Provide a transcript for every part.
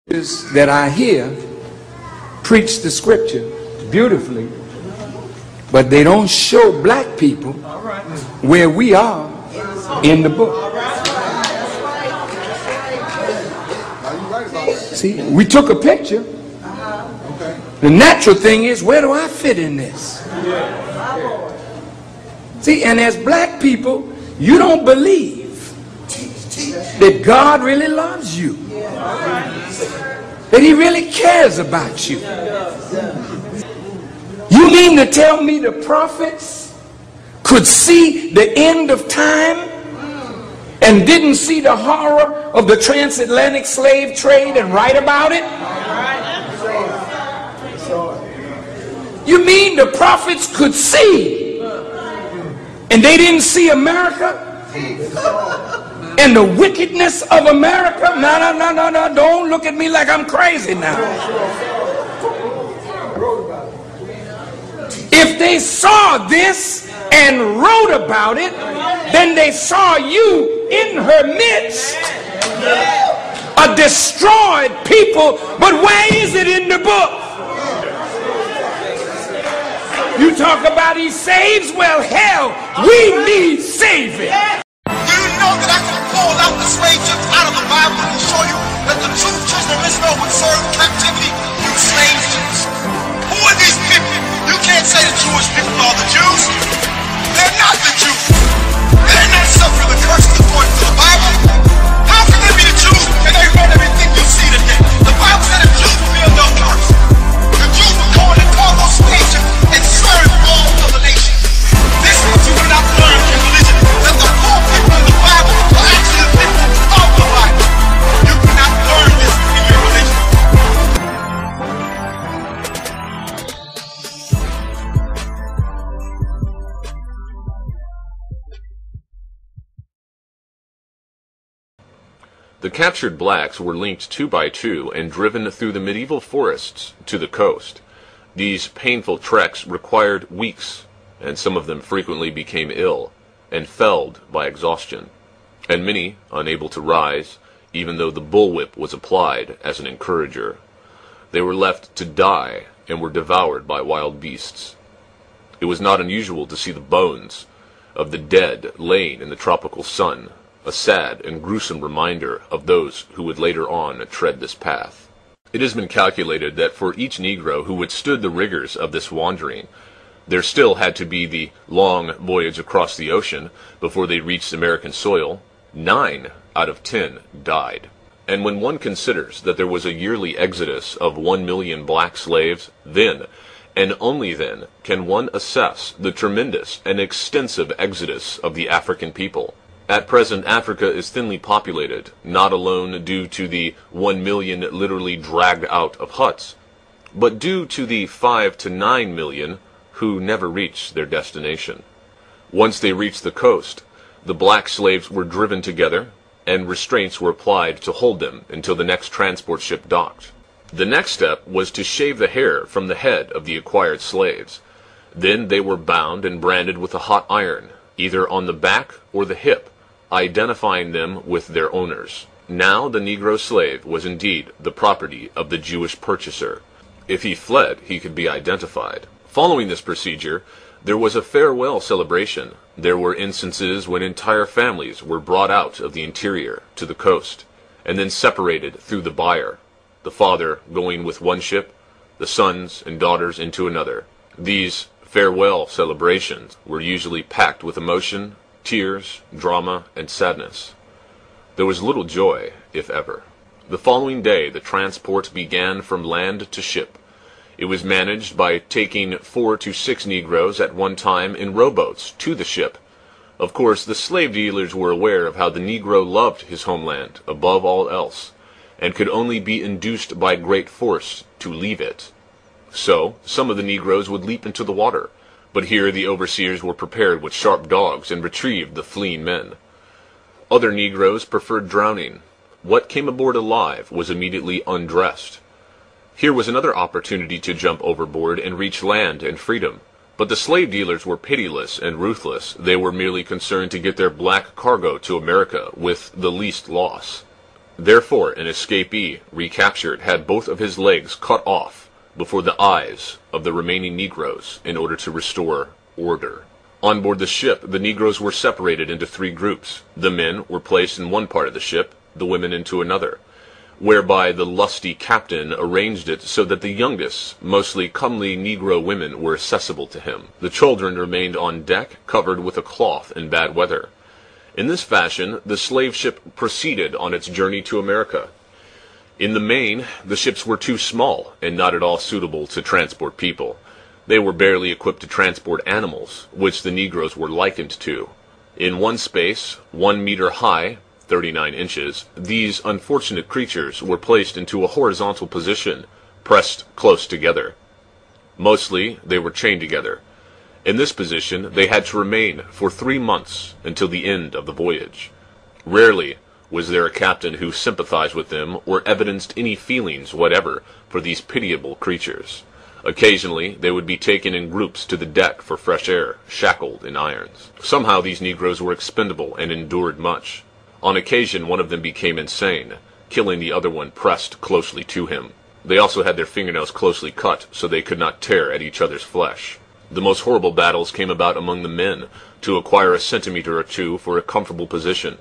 that I hear preach the scripture beautifully, but they don't show black people where we are in the book. See, we took a picture. The natural thing is, where do I fit in this? See, and as black people, you don't believe that God really loves you, that he really cares about you. You mean to tell me the prophets could see the end of time and didn't see the horror of the transatlantic slave trade and write about it? You mean the prophets could see and they didn't see America and the wickedness of America? No, don't look at me like I'm crazy now. If they saw this and wrote about it, then they saw you in her midst, a destroyed people. But where is it in the book? You talk about he saves? Well, hell, we need saving. Do you know that I can pull out the slave ships out of the Bible and show you that the true children of Israel would serve captivity through slave ships? Who are these people? You can't say the Jewish people are the Jews. They're not the Jews. They're not suffering the curses according to the Bible. How can they be the Jews and they run everything you see today? The Bible said the Jews would feel no curse. The Jews would go in and call those slave ships and serve all other nations. This is what you will not learn in religion. That the poor people in the Bible are actually the people of the Bible. You cannot learn this in your religion. The captured blacks were linked 2 by 2 and driven through the medieval forests to the coast. These painful treks required weeks, and some of them frequently became ill and felled by exhaustion, and many unable to rise, even though the bullwhip was applied as an encourager. They were left to die and were devoured by wild beasts. It was not unusual to see the bones of the dead laying in the tropical sun, a sad and gruesome reminder of those who would later on tread this path. It has been calculated that for each Negro who withstood the rigors of this wandering, there still had to be the long voyage across the ocean before they reached American soil. 9 out of 10 died. And when one considers that there was a yearly exodus of 1 million black slaves, then, and only then, can one assess the tremendous and extensive exodus of the African people. At present, Africa is thinly populated, not alone due to the 1 million literally dragged out of huts, but due to the 5 to 9 million who never reached their destination. Once they reached the coast, the black slaves were driven together, and restraints were applied to hold them until the next transport ship docked. The next step was to shave the hair from the head of the acquired slaves. Then they were bound and branded with a hot iron, either on the back or the hip, identifying them with their owners. Now the Negro slave was indeed the property of the Jewish purchaser. If he fled, he could be identified. Following this procedure, there was a farewell celebration. There were instances when entire families were brought out of the interior to the coast, and then separated through the buyer, the father going with one ship, the sons and daughters into another. These farewell celebrations were usually packed with emotion, tears, drama, and sadness. There was little joy, if ever. The following day, the transport began from land to ship. It was managed by taking 4 to 6 Negroes at one time in rowboats to the ship. Of course, the slave dealers were aware of how the Negro loved his homeland above all else, and could only be induced by great force to leave it. So, some of the Negroes would leap into the water, but here the overseers were prepared with sharp dogs and retrieved the fleeing men. Other Negroes preferred drowning. What came aboard alive was immediately undressed. Here was another opportunity to jump overboard and reach land and freedom. But the slave dealers were pitiless and ruthless. They were merely concerned to get their black cargo to America with the least loss. Therefore, an escapee, recaptured, had both of his legs cut off before the eyes of the remaining Negroes in order to restore order. On board the ship, the Negroes were separated into 3 groups. The men were placed in one part of the ship, the women into another, whereby the lusty captain arranged it so that the youngest, mostly comely Negro women were accessible to him. The children remained on deck, covered with a cloth in bad weather. In this fashion, the slave ship proceeded on its journey to America. In the main, the ships were too small and not at all suitable to transport people. They were barely equipped to transport animals, which the Negroes were likened to. In one space, 1 meter high, 39 inches, these unfortunate creatures were placed into a horizontal position, pressed close together. Mostly, they were chained together. In this position, they had to remain for 3 months until the end of the voyage. Rarely was there a captain who sympathized with them or evidenced any feelings whatever for these pitiable creatures. Occasionally, they would be taken in groups to the deck for fresh air, shackled in irons. Somehow these Negroes were expendable and endured much. On occasion, one of them became insane, killing the other one pressed closely to him. They also had their fingernails closely cut so they could not tear at each other's flesh. The most horrible battles came about among the men to acquire a centimeter or two for a comfortable position.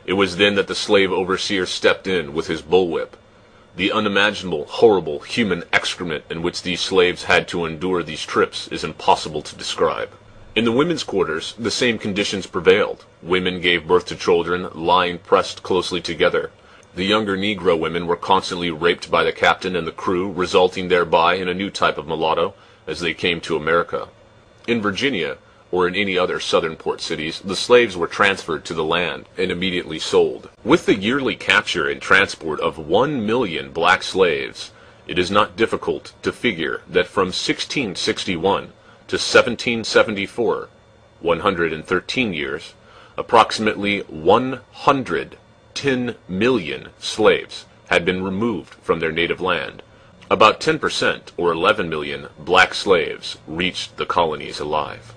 It was then that the slave overseer stepped in with his bullwhip. The unimaginable, horrible human excrement in which these slaves had to endure these trips is impossible to describe. In the women's quarters, the same conditions prevailed. Women gave birth to children, lying pressed closely together. The younger Negro women were constantly raped by the captain and the crew, resulting thereby in a new type of mulatto as they came to America. In Virginia, or in any other southern port cities, the slaves were transferred to the land and immediately sold. With the yearly capture and transport of 1 million black slaves, it is not difficult to figure that from 1661 to 1774, 113 years, approximately 110 million slaves had been removed from their native land. About 10%, or 11 million, black slaves reached the colonies alive.